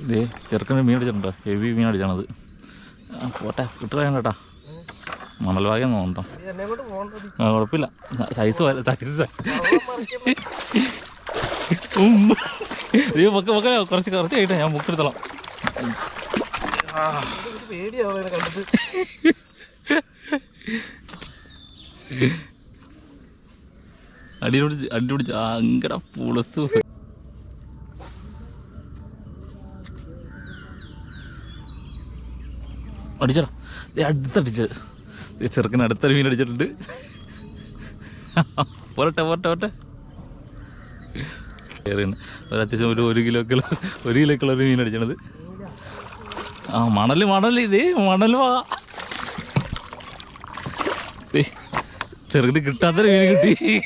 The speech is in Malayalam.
ഇതേ ചെറുക്കന് മീൻ അടിച്ചിട്ടുണ്ടോ? ഹെവി മീൻ അടിച്ചാണത്. പോട്ടെ കിട്ടുകയാണ് കേട്ടാ. മണൽ ഭാഗ്യം നോക്കട്ടോ. ആ കുഴപ്പമില്ല. സൈസ് കുറച്ച് കഴിട്ടെ ഞാൻ മുക്കെടുത്തോളാം. അടിപിടിച്ച് അങ്ങടെ പുളത്തു. അടിച്ചടാ. അടുത്തടിച്ച് ചെറുക്കന് അടുത്തൊരു മീൻ അടിച്ചിട്ടുണ്ട്. പോരട്ടെ അത്യാവശ്യം ഒരു കിലോക്കുള്ള ഒരു മീൻ അടിച്ചണത്. ആ മണൽ ഇതേ മണൽ വാ. ചെറുക്കിന് കിട്ടാത്തൊരു മീൻ കിട്ടി.